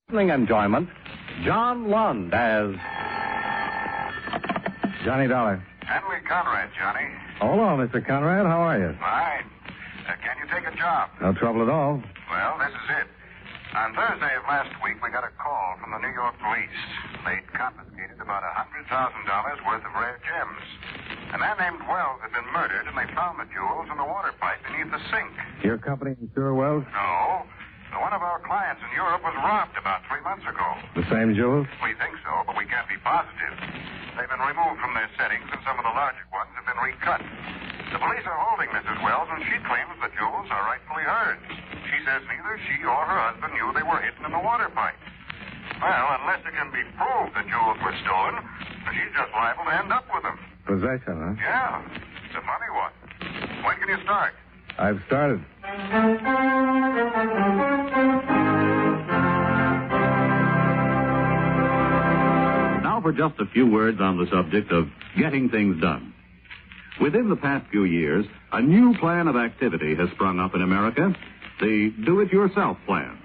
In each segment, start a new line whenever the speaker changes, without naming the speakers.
Enjoyment, John Lund as Johnny Dollar.
Stanley Conrad, Johnny.
Hello, Mr. Conrad. How are you?
Fine. Can you take a job?
No trouble at all.
Well, this is it. On Thursday of last week, we got a call from the New York police. They'd confiscated about $100,000 worth of rare gems. A man named Wells had been murdered, and they found the jewels in the water pipe beneath the sink.
Your company insure Wells?
No. One of our clients in Europe was robbed about 3 months ago.
The same jewels?
We think so, but we can't be positive. They've been removed from their settings, and some of the larger ones have been recut. The police are holding Mrs. Wells, and she claims the jewels are rightfully hers. She says neither she or her husband knew they were hidden in the water pipe. Well, unless it can be proved the jewels were stolen, she's just liable to end up with them.
Possession, huh?
Yeah. It's a funny one. When can you start?
I've started.
Now for just a few words on the subject of getting things done. Within the past few years, a new plan of activity has sprung up in America, the do-it-yourself plan.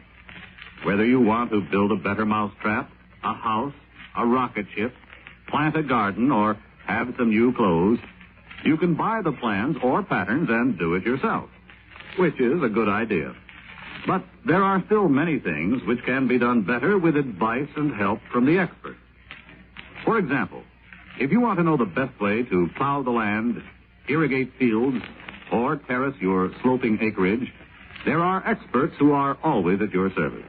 Whether you want to build a better mousetrap, a house, a rocket ship, plant a garden, or have some new clothes, you can buy the plans or patterns and do it yourself, which is a good idea. But there are still many things which can be done better with advice and help from the experts. For example, if you want to know the best way to plow the land, irrigate fields, or terrace your sloping acreage, there are experts who are always at your service.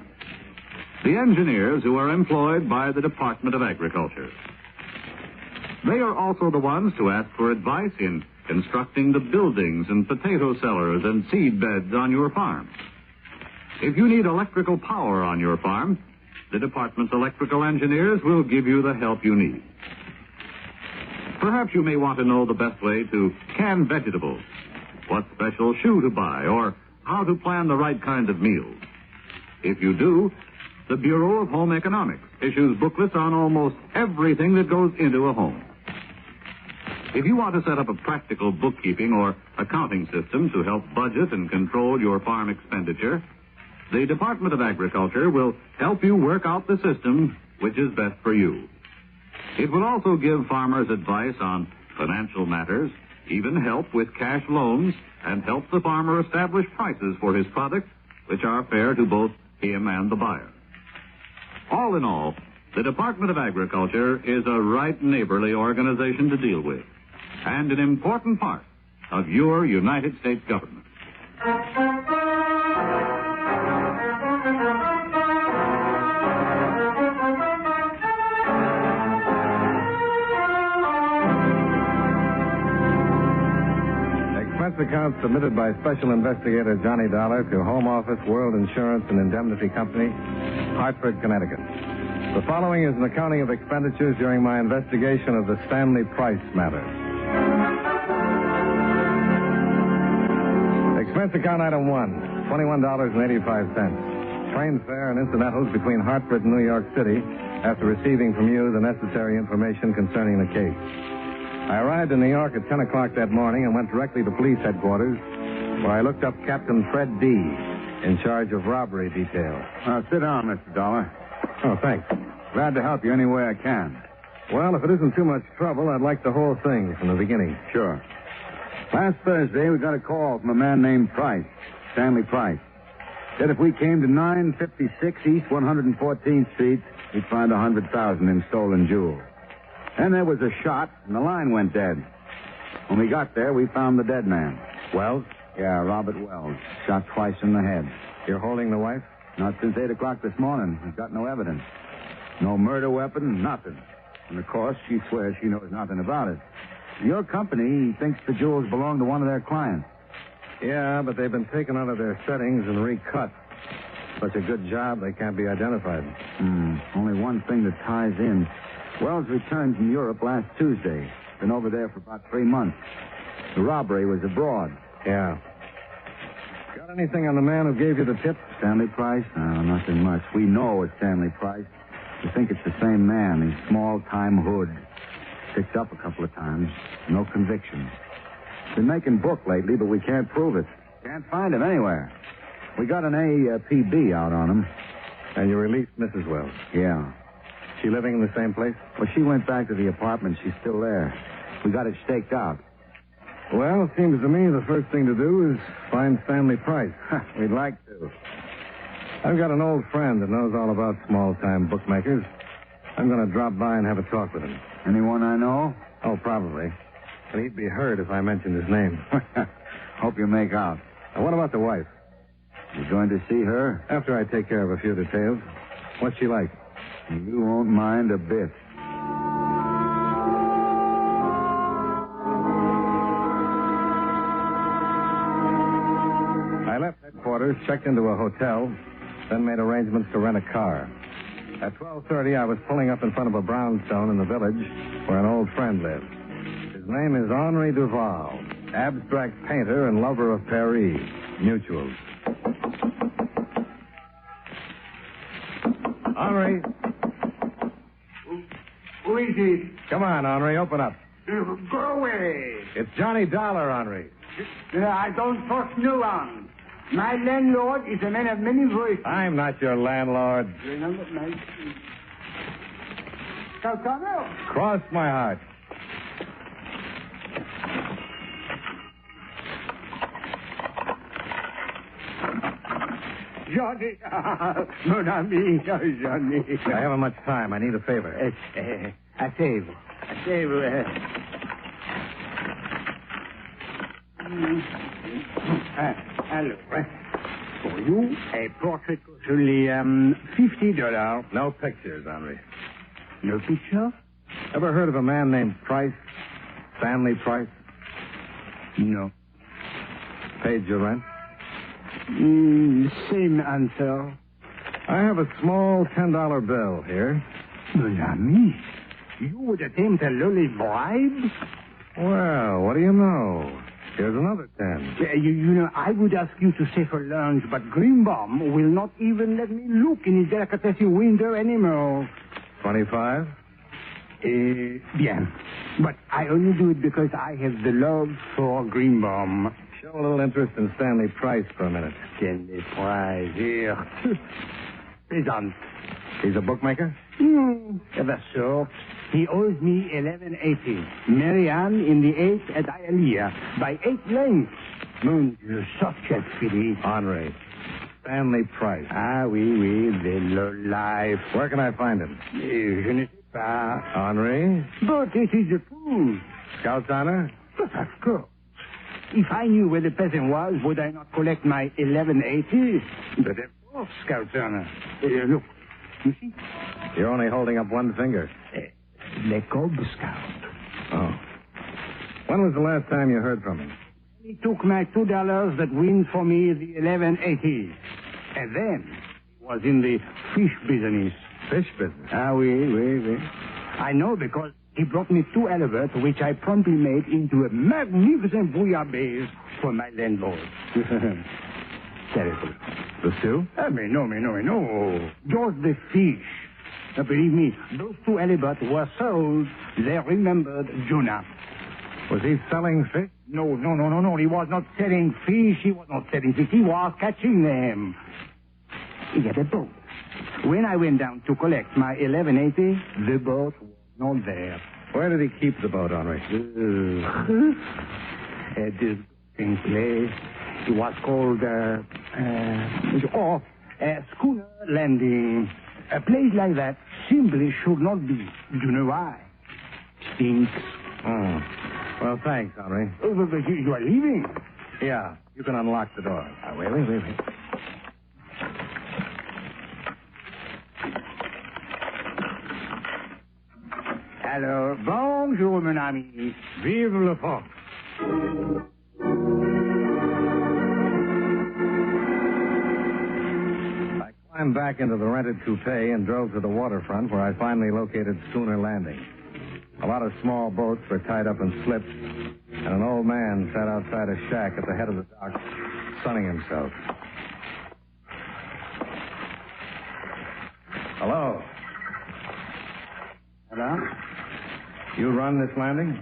The engineers who are employed by the Department of Agriculture. They are also the ones to ask for advice in constructing the buildings and potato cellars and seed beds on your farm. If you need electrical power on your farm, the department's electrical engineers will give you the help you need. Perhaps you may want to know the best way to can vegetables, what special shoe to buy, or how to plan the right kind of meals. If you do, the Bureau of Home Economics issues booklets on almost everything that goes into a home. If you want to set up a practical bookkeeping or accounting system to help budget and control your farm expenditure, the Department of Agriculture will help you work out the system which is best for you. It will also give farmers advice on financial matters, even help with cash loans, and help the farmer establish prices for his products which are fair to both him and the buyer. All in all, the Department of Agriculture is a right neighborly organization to deal with, and an important part of your United States government.
Expense account submitted by Special Investigator Johnny Dollar to Home Office, World Insurance and Indemnity Company, Hartford, Connecticut. The following is an accounting of expenditures during my investigation of the Stanley Price matter. Expense account item 1, $21.85. Train fare and incidentals between Hartford and New York City after receiving from you the necessary information concerning the case. I arrived in New York at 10 o'clock that morning and went directly to police headquarters, where I looked up Captain Fred D., in charge of robbery detail.
Sit down, Mr. Dollar.
Oh, thanks.
Glad to help you any way I can.
Well, if it isn't too much trouble, I'd like the whole thing from the beginning.
Sure. Last Thursday, we got a call from a man named Price, Stanley Price. Said if we came to 956 East 114th Street, we'd find $100,000 in stolen jewels. Then there was a shot, and the line went dead. When we got there, we found the dead man.
Wells?
Yeah, Robert Wells. Shot twice in the head.
You're holding the wife?
Not since 8 o'clock this morning. We've got no evidence. No murder weapon, nothing. And, of course, she swears she knows nothing about it. Your company thinks the jewels belong to one of their clients.
Yeah, but they've been taken out of their settings and recut. Such a good job, they can't be identified.
Only one thing that ties in. Wells returned from Europe last Tuesday. Been over there for about 3 months. The robbery was abroad.
Yeah. Got anything on the man who gave you the tip?
Stanley Price? No, nothing much. We know it's Stanley Price. We think it's the same man. He's small-time hood. Picked up a couple of times. No convictions. Been making book lately, but we can't prove it. Can't find him anywhere. We got an APB out on him.
And you released Mrs. Wells.
Yeah.
She living in the same place?
Well, she went back to the apartment. She's still there. We got it staked out.
Well, seems to me the first thing to do is find Stanley Price.
We'd like to.
I've got an old friend that knows all about small-time bookmakers. I'm going to drop by and have a talk with him.
Anyone I know?
Oh, probably. But he'd be hurt if I mentioned his name.
Hope you make out.
Now, what about the wife?
You going to see her?
After I take care of a few details. What's she like?
You won't mind a bit.
I left headquarters, checked into a hotel, then made arrangements to rent a car. At 12:30, I was pulling up in front of a brownstone in the village where an old friend lived. His name is Henri Duval, abstract painter and lover of Paris. Mutuals. Henri.
Who is it?
Come on, Henri, open up.
Go away.
It's Johnny Dollar, Henri.
I don't trust no one. My landlord is a man of many voices.
I'm not your landlord.
Remember my... Calcano?
Cross my heart.
Johnny. Mon ami, Johnny.
I haven't much time. I need a favor.
A favor. Hello. For you, a portrait costs only $50.
No pictures, Henri.
No picture?
Ever heard of a man named Price? Stanley Price?
No.
Paid your rent?
Same answer.
I have a small $10 bill here.
Mon ami, you would attempt a lowly bribe?
Well, what do you know? Here's another 10.
You know, I would ask you to stay for lunch, but Greenbaum will not even let me look in his delicatessen window anymore.
25?
Bien. But I only do it because I have the love for Greenbaum.
Show a little interest in Stanley Price for a minute.
Stanley Price, here. Peasant.
He's a bookmaker?
Of a sort. He owes me $11.80. Marianne in the 8th at Hialeah by 8 lengths. Mon Dieu, such a filly.
Henri. Stanley Price.
Ah, oui, the low life.
Where can I find him?
Je ne sais pas.
Henri?
But it is the truth.
Scout's honor?
But of course. If I knew where the peasant was, would I not collect my $11.80? But of course, Scout's honor. Look, you see?
You're only holding up one finger.
Le Cub Scout.
Oh. When was the last time you heard from him?
He took my $2 that wins for me the $11.80. And then he was in the fish business.
Fish business?
Ah, oui. I know because he brought me 2 halibut, which I promptly made into a magnificent bouillabaisse for my landlord. Terrible.
The stew?
Mais no. Just the fish. Believe me, those 2 halibut were sold. They remembered Jonah.
Was he selling fish?
No. He was not selling fish. He was catching them. He had a boat. When I went down to collect my $11.80, the boat was not there.
Where did he keep the boat, Henri?
A disgusting place. It was called, Schooner Landing. A place like that simply should not be. Do you know why? Stinks.
Oh. Well, thanks, Henri.
But you are leaving?
Yeah. You can unlock the door.
Wait. Alors, bonjour, mon ami.
Vive le fond. I climbed back into the rented coupe and drove to the waterfront where I finally located Schooner Landing. A lot of small boats were tied up in slips, and an old man sat outside a shack at the head of the dock, sunning himself. Hello.
Hello?
You run this landing?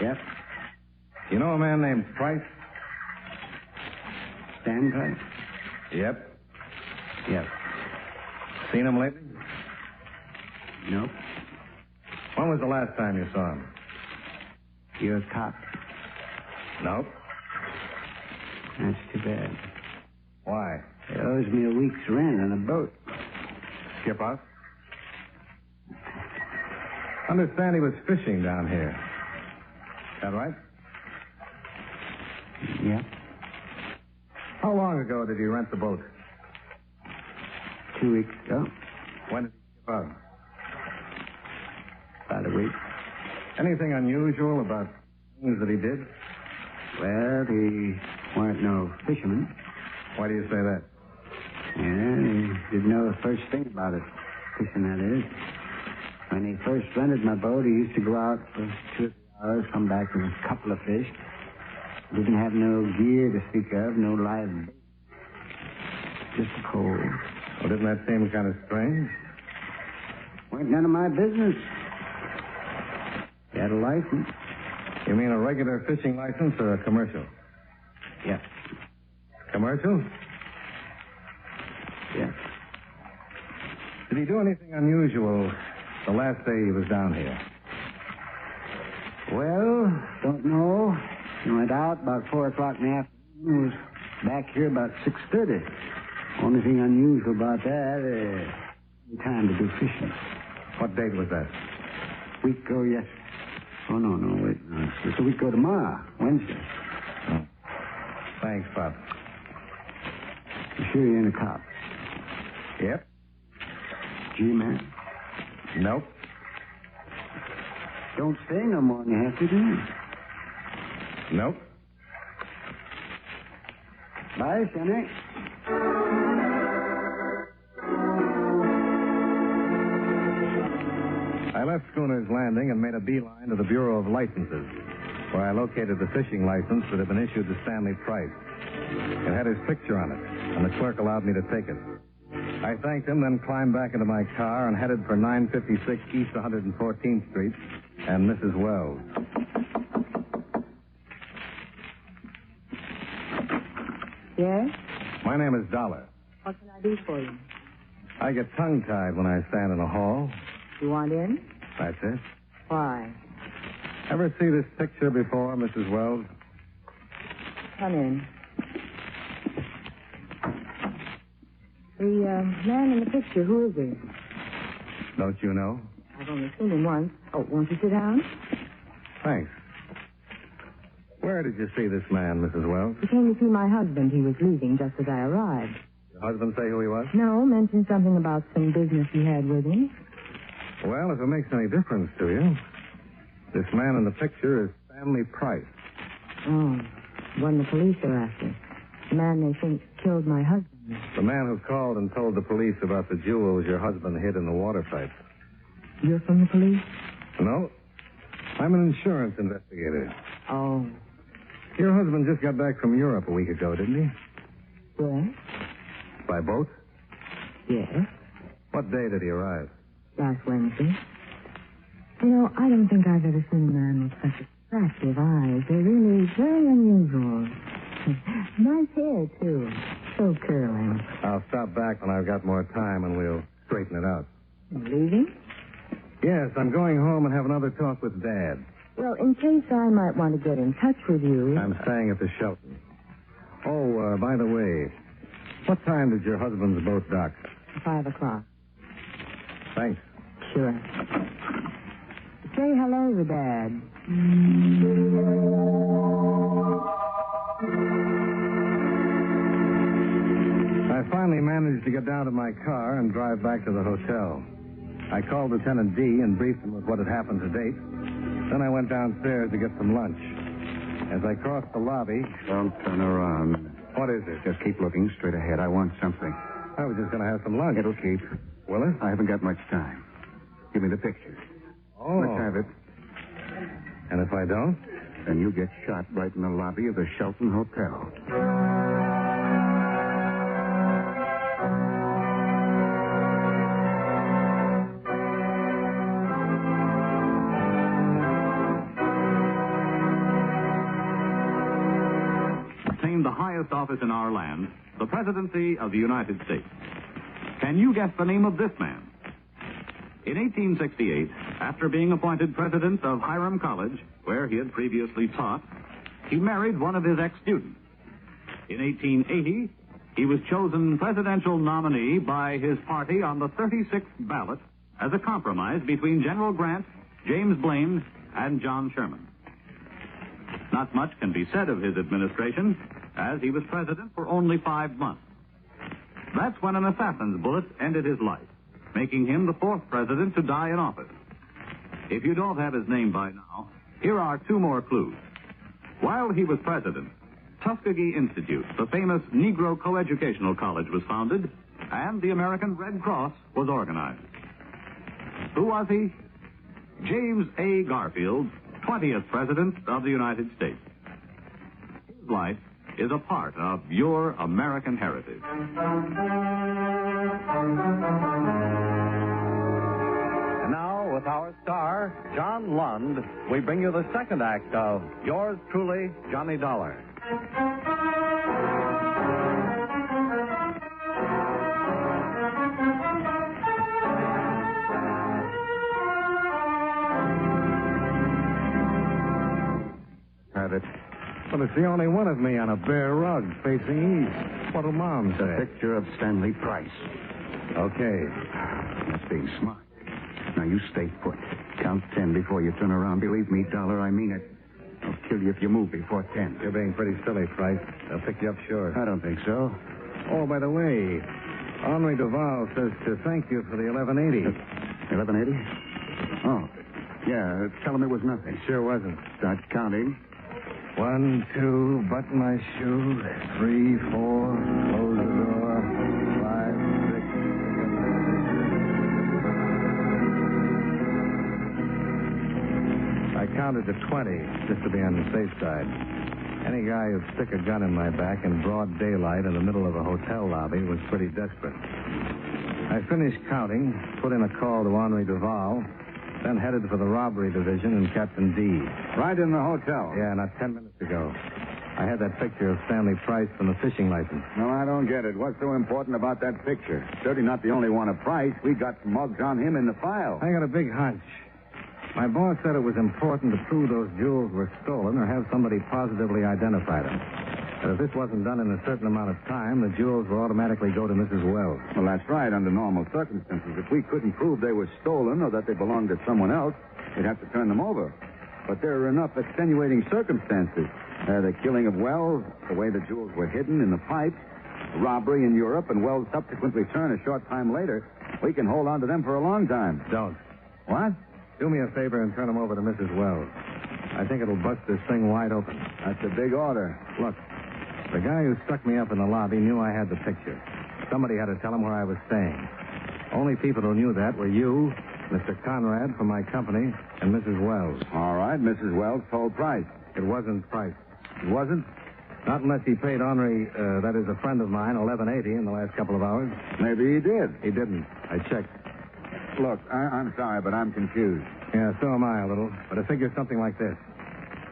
Yes.
You know a man named Price?
Stanley?
Yep.
Yep.
Seen him lately?
Nope.
When was the last time you saw him?
You're a cop.
Nope.
That's too bad.
Why?
He owes me a week's rent on a boat.
Skip out? Understand he was fishing down here. Is that right?
Yep.
How long ago did you rent the boat?
2 weeks ago.
When did he skip out?
About a week.
Anything unusual about things that he did?
Well, he weren't no fisherman.
Why do you say that?
Yeah, he didn't know the first thing about it. Fishing, that is. When he first rented my boat, he used to go out for 2 or 3 hours, come back with a couple of fish. Didn't have no gear to speak of, no live bait. Just a pole.
Well, didn't that seem kind of strange?
Weren't none of my business. He had a license.
You mean a regular fishing license or a commercial?
Yep.
Commercial?
Yep.
Did he do anything unusual the last day he was down here?
Well, don't know. He went out about 4 o'clock in the afternoon. Was back here about 6:30. Only thing unusual about that, time to do fishing.
What date was that?
Week ago yesterday. Oh, no, wait. No, it's a week ago tomorrow, Wednesday.
Oh. Thanks, Pop.
You sure you ain't a cop?
Yep.
G-man?
Nope.
Don't say no more than you have to do.
Nope.
Bye, Sonny.
I left Schooner's Landing and made a beeline to the Bureau of Licenses, where I located the fishing license that had been issued to Stanley Price. It had his picture on it, and the clerk allowed me to take it. I thanked him, then climbed back into my car and headed for 956 East 114th Street and Mrs. Wells.
Yes?
My name is Dollar.
What can I do for you?
I get tongue-tied when I stand in a hall.
You want in?
That's it.
Why?
Ever see this picture before, Mrs. Wells?
Come in. The man in the picture, who is he?
Don't you know?
I've only seen him once. Oh, won't you sit down?
Thanks. Where did you see this man, Mrs. Wells?
He came to see my husband. He was leaving just as I arrived.
Your husband say who he was?
No, mentioned something about some business he had with him.
Well, if it makes any difference to you, this man in the picture is Stanley Price.
Oh, one the police are after. The man they think killed my husband.
The man who called and told the police about the jewels your husband hid in the water pipe.
You're from the police?
No. I'm an insurance investigator.
Oh.
Your husband just got back from Europe a week ago, didn't he?
Yes?
By boat?
Yes.
What day did he arrive?
Last Wednesday. You know, I don't think I've ever seen a man with such attractive eyes. They're really very unusual. Nice hair, too. So curling.
I'll stop back when I've got more time and we'll straighten it out.
Leaving?
Yes, I'm going home and have another talk with Dad.
Well, in case I might want to get in touch with you...
I'm staying at the Shelton. Oh, by the way, what time did your husband's boat dock?
5 o'clock.
Thanks.
Sure. Say hello to Dad.
I finally managed to get down to my car and drive back to the hotel. I called Lieutenant D and briefed him with what had happened to date. Then I went downstairs to get some lunch. As I crossed the lobby...
Don't turn around.
What is it?
Just keep looking straight ahead. I want something.
I was just going to have some lunch.
It'll keep.
Will it?
I haven't got much time. Give me the pictures.
Oh.
Let's have it.
And if I don't?
Then you get shot right in the lobby of the Shelton Hotel.
Obtained the highest office in our land, the presidency of the United States. Can you guess the name of this man? In 1868, after being appointed president of Hiram College, where he had previously taught, he married one of his ex-students. In 1880, he was chosen presidential nominee by his party on the 36th ballot as a compromise between General Grant, James Blaine, and John Sherman. Not much can be said of his administration, as he was president for only 5 months. That's when an assassin's bullet ended his life, making him the 4th president to die in office. If you don't have his name by now, here are 2 more clues. While he was president, Tuskegee Institute, the famous Negro coeducational college, was founded, and the American Red Cross was organized. Who was he? James A. Garfield, 20th President of the United States. His life is a part of your American heritage.
And now, with our star, John Lund, we bring you the second act of Yours Truly, Johnny Dollar.
Have it.
Well, it's the only one of me on a bare rug facing east. What'll Mom say?
A picture of Stanley Price.
Okay.
That's being smart. Now, you stay put. Count 10 before you turn around. Believe me, Dollar, I mean it. I'll kill you if you move before 10.
You're being pretty silly, Price. They'll pick you up sure.
I don't think so.
Oh, by the way, Henri Duval says to thank you for the 1180.
1180? Oh, yeah. Tell him it was nothing.
Sure wasn't.
Start counting.
1, 2, button my shoe. 3, 4, close the door. 5, 6. I counted to 20, just to be on the safe side. Any guy who'd stick a gun in my back in broad daylight in the middle of a hotel lobby was pretty desperate. I finished counting, put in a call to Henri Duval, then headed for the robbery division in Captain D.
Right in the hotel?
Yeah, not 10 minutes ago. I had that picture of Stanley Price from the fishing license.
No, I don't get it. What's so important about that picture? Certainly not the only one of Price. We got some mugs on him in the file.
I got a big hunch. My boss said it was important to prove those jewels were stolen or have somebody positively identify them. But if this wasn't done in a certain amount of time, the jewels would automatically go to Mrs. Wells.
Well, that's right, under normal circumstances. If we couldn't prove they were stolen or that they belonged to someone else, we'd have to turn them over. But there are enough extenuating circumstances. The killing of Wells, the way the jewels were hidden in the pipes, robbery in Europe, and Wells' subsequent return a short time later. We can hold on to them for a long time.
Don't.
What?
Do me a favor and turn them over to Mrs. Wells. I think it'll bust this thing wide open.
That's a big order.
Look, the guy who stuck me up in the lobby knew I had the picture. Somebody had to tell him where I was staying. Only people who knew that were you, Mr. Conrad from my company, and Mrs. Wells.
All right, Mrs. Wells told Price.
It wasn't Price.
It wasn't?
Not unless he paid Henri, that is a friend of mine, 1180 in the last couple of hours.
Maybe he did.
He didn't. I checked.
Look, I'm sorry, but I'm confused.
Yeah, so am I a little. But I figure something like this.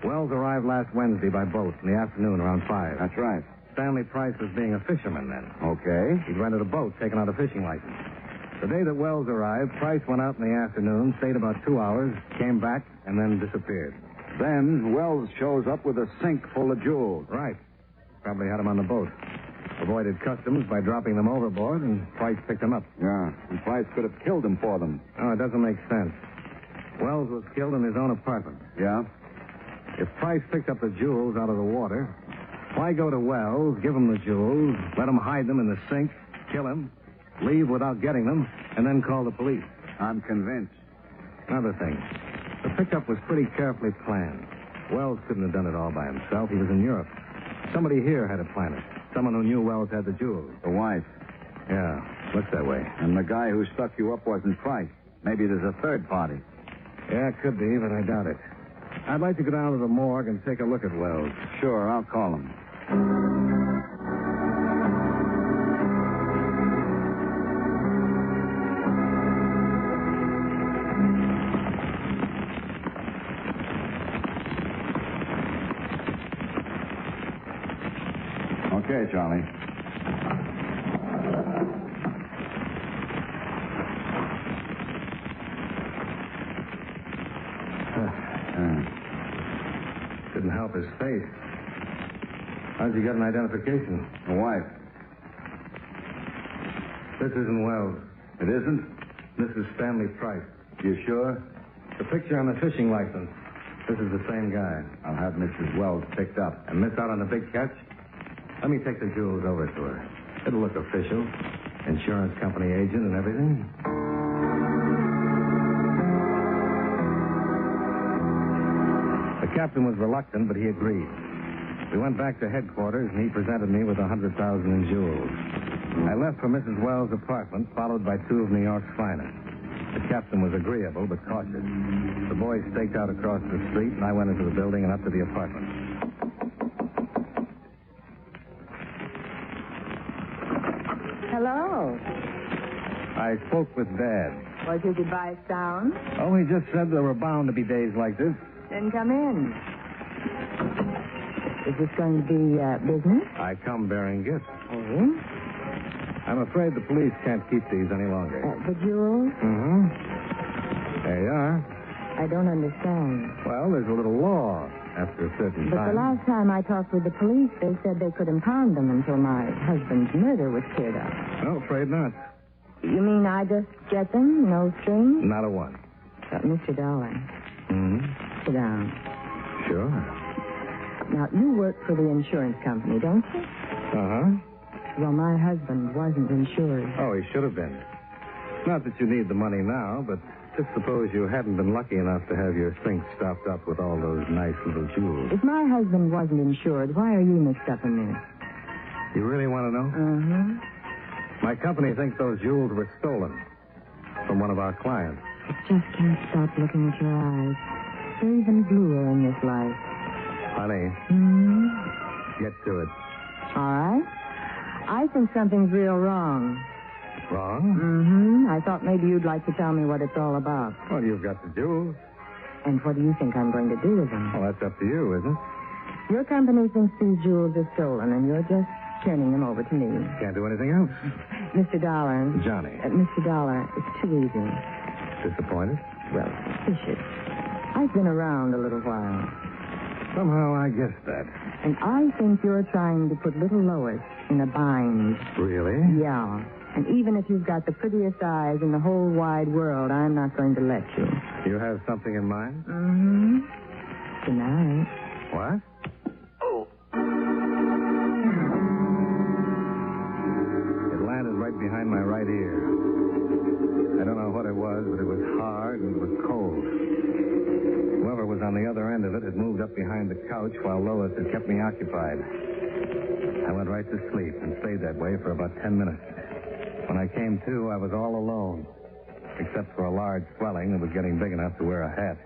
Wells arrived last Wednesday by boat in the afternoon around 5.
That's right.
Stanley Price was being a fisherman then.
Okay.
He'd rented a boat, taken out a fishing license. The day that Wells arrived, Price went out in the afternoon, stayed about 2 hours, came back, and then disappeared.
Then Wells shows up with a sink full of jewels.
Right. Probably had them on the boat. Avoided customs by dropping them overboard, and Price picked them up.
Yeah, and Price could have killed him for them.
Oh, it doesn't make sense. Wells was killed in his own apartment.
Yeah?
If Price picked up the jewels out of the water, why go to Wells, give him the jewels, let him hide them in the sink, kill him, leave without getting them, and then call the police?
I'm convinced.
Another thing. The pickup was pretty carefully planned. Wells couldn't have done it all by himself. He was in Europe. Somebody here had to plan it. Someone who knew Wells had the jewels.
The wife.
Yeah, looks that way.
And the guy who stuck you up wasn't Price. Maybe there's a third party.
Yeah, it could be, but I doubt it. I'd like to go down to the morgue and take a look at Wells.
Sure, I'll call him. Okay, Charlie.
help his face. How'd you get an identification?
My wife.
This isn't Wells.
It isn't?
This is Stanley Price.
You sure?
The picture on the fishing license. This is the same guy.
I'll have Mrs. Wells picked up.
And miss out on the big catch? Let me take the jewels over to her. It'll look official. Insurance company agent and everything. The captain was reluctant, but he agreed. We went back to headquarters, and he presented me with $100,000 in jewels. I left for Mrs. Wells' apartment, followed by two of New York's finest. The captain was agreeable, but cautious. The boys staked out across the street, and I went into the building and up to the apartment.
Hello.
I spoke with Dad.
Was your goodbye sound?
Oh, he just said there were bound to be days like this.
Then come in. Is this going to be business?
I come bearing gifts.
Oh?
I'm afraid the police can't keep these any longer.
The jewels?
Mm-hmm. There you are.
I don't understand.
Well, there's a little law after a certain
But
time.
the last time I talked with the police, they said they could impound them until my husband's murder was cleared up.
No, afraid not.
You mean I just get them, no strings?
Not a one.
Mr. Dollar,
Mm-hmm.
sit down.
Sure.
Now, you work for the insurance company, don't you?
Uh-huh.
Well, my husband wasn't insured.
Oh, he should have been. Not that you need the money now, but just suppose you hadn't been lucky enough to have your sink stopped up with all those nice little jewels.
If my husband wasn't insured, why are you mixed up in this?
You really want to know?
Uh-huh.
My company thinks those jewels were stolen from one of our clients.
I just can't stop looking at your eyes. They're even bluer in this light.
Honey, get to it.
All right. I think something's real wrong.
Wrong?
I thought maybe you'd like to tell me what it's all about.
Well, you've got the jewels.
And what do you think I'm going to do with them?
Well, that's up to you, isn't it?
Your company thinks these jewels are stolen, and you're just turning them over to me.
Can't do anything else.
Mr. Dollar.
Johnny.
Mr. Dollar, it's too easy.
Disappointed?
Well, suspicious. I've been around a little while.
Somehow I guessed that.
And I think you're trying to put little Lois in a bind.
Really?
Yeah. And even if you've got the prettiest eyes in the whole wide world, I'm not going to let you.
You have something in mind?
Good night.
What?
Oh.
It landed right behind my right ear. I don't know what it was, but it was hard and it was cold. Whoever was on the other end of it had moved up behind the couch while Lois had kept me occupied. I went right to sleep and stayed that way for about 10 minutes. When I came to, I was all alone, except for a large swelling that was getting big enough to wear a hat.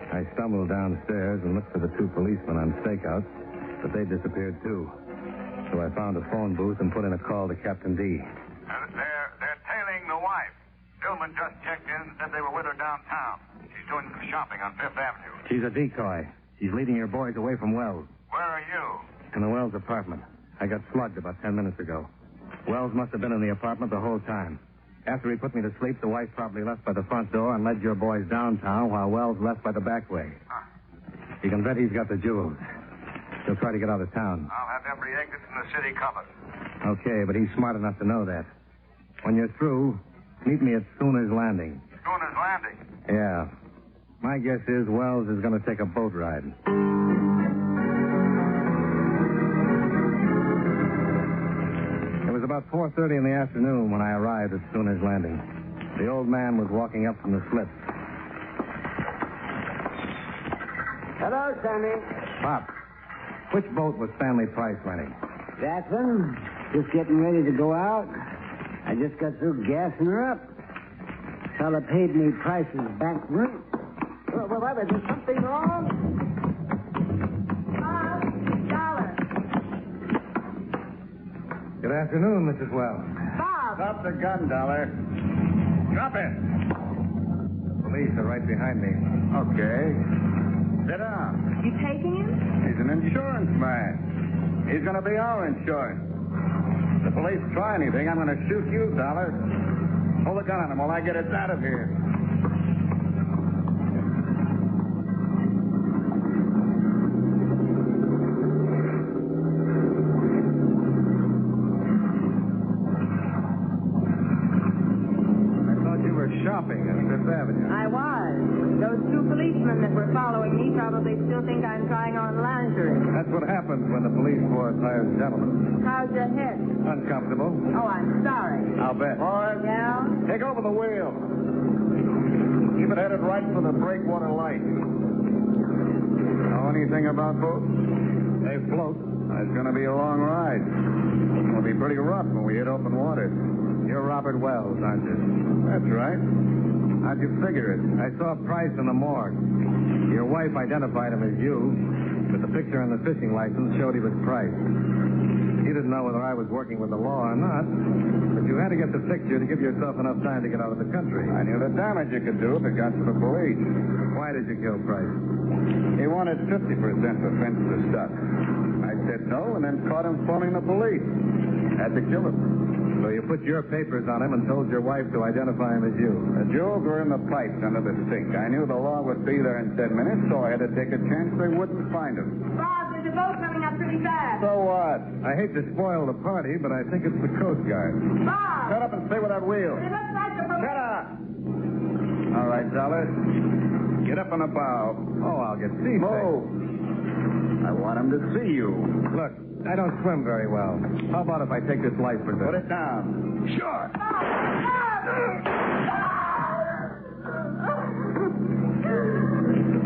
I stumbled downstairs and looked for the two policemen on stakeout, but they disappeared too. So I found a phone booth and put in a call to Captain D.
They're tailing the wife. Tillman just checked in and said they were with her downtown. She's doing some shopping on Fifth Avenue.
She's a decoy. She's leading your boys away from Wells.
Where are you?
In the Wells apartment. I got slugged about 10 minutes ago. Wells must have been in the apartment the whole time. After he put me to sleep, the wife probably left by the front door and led your boys downtown while Wells left by the back way.
Huh.
You can bet he's got the jewels. He'll try to get out of town.
I'll have every exit from the city covered.
Okay, but he's smart enough to know that. When you're through, meet me at Schooner's Landing.
Schooner's Landing?
Yeah. My guess is Wells is going to take a boat ride. It was about 4:30 in the afternoon when I arrived at Schooner's Landing. The old man was walking up from the slip.
Hello, Stanley.
Pop, which boat was Stanley Price renting?
That one. Just getting ready to go out. I just got through gassing her up. Fella paid me Price's back room. Well, is there something wrong?
Dollar.
Good afternoon, Mrs. Wells.
Bob.
Drop the gun, Dollar. Drop it. The police are right behind me.
Okay. Sit down.
You taking him?
He's an insurance man. He's going to be our insurance. If the police try anything, I'm going to shoot you, Dollar. Hold the gun on him while I get us out of here.
were shopping on Fifth Avenue.
I was. Those two policemen that were following me probably still think I'm trying on lingerie.
That's what happens when the police force hires gentlemen.
How's your head?
Uncomfortable.
Oh, I'm sorry.
I'll bet.
Boys,
Yeah?
take over the wheel. Keep it headed right for the breakwater light.
Know anything about boats?
They float.
It's going to be a long ride. It'll be pretty rough when we hit open water.
You're Robert Wells, aren't you?
That's right. How'd you figure it?
I saw Price in the morgue. Your wife identified him as you, but the picture on the fishing license showed he was Price. You didn't know whether I was working with the law or not, but you had to get the picture to give yourself enough time to get out of the country.
I knew the damage you could do if it got to the police.
Why did you kill Price?
He wanted 50% for fenceless stuff. I said no and then caught him phoning the police. Had to kill him.
So you put your papers on him and told your wife to identify him as you.
The jewels were in the pipes under the sink. I knew the law would be there in 10 minutes, so I had to take a chance they wouldn't find him.
Bob, there's a boat coming up pretty fast.
So what?
I hate to spoil the party, but I think it's the Coast Guard.
Bob!
Shut up and stay with that wheel.
It looks like the police.
Shut up! All right, Dollar. Get up on the bow.
Oh, I'll get seasick.
Move. I want him to see you.
Look, I don't swim very well. How about if I take this life preserver?
Put it down.
Sure.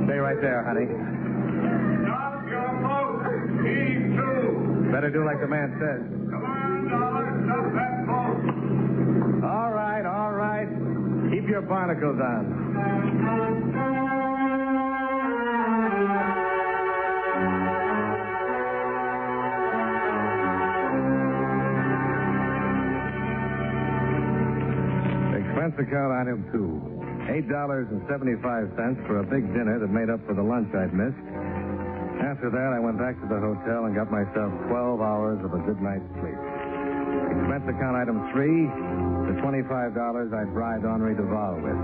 Stay right there, honey.
Stop your boat. Heave to.
Better do like the man says.
Come on, Dollar. Stop that boat.
All right, all right. Keep your barnacles on. Expense account item 2. $8.75 for a big dinner that made up for the lunch I'd missed. After that, I went back to the hotel and got myself 12 hours of a good night's sleep. Expense account item 3, the $25 I bribed Henri Duval with.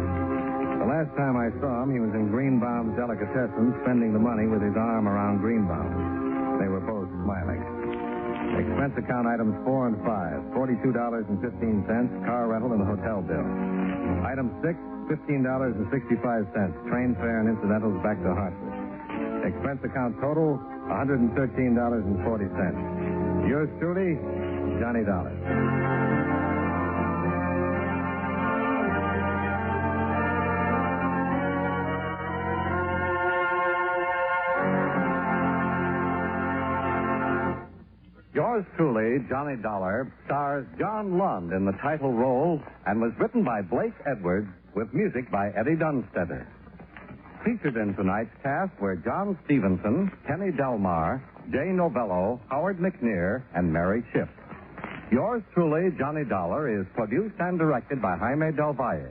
The last time I saw him, he was in Greenbaum's Delicatessen, spending the money with his arm around Greenbaum. They were both smiling. Expense account items 4 and 5, $42.15, car rental and the hotel bill. Item 6, $15.65, train fare and incidentals back to Hartford. Expense account total, $113.40. Yours truly, Johnny Dollar. Yours truly, Johnny Dollar, stars John Lund in the title role and was written by Blake Edwards with music by Eddie Dunstetter. Featured in tonight's cast were John Stevenson, Kenny Delmar, Jay Novello, Howard McNear, and Mary Shipp. Yours truly, Johnny Dollar, is produced and directed by Jaime Del Valle.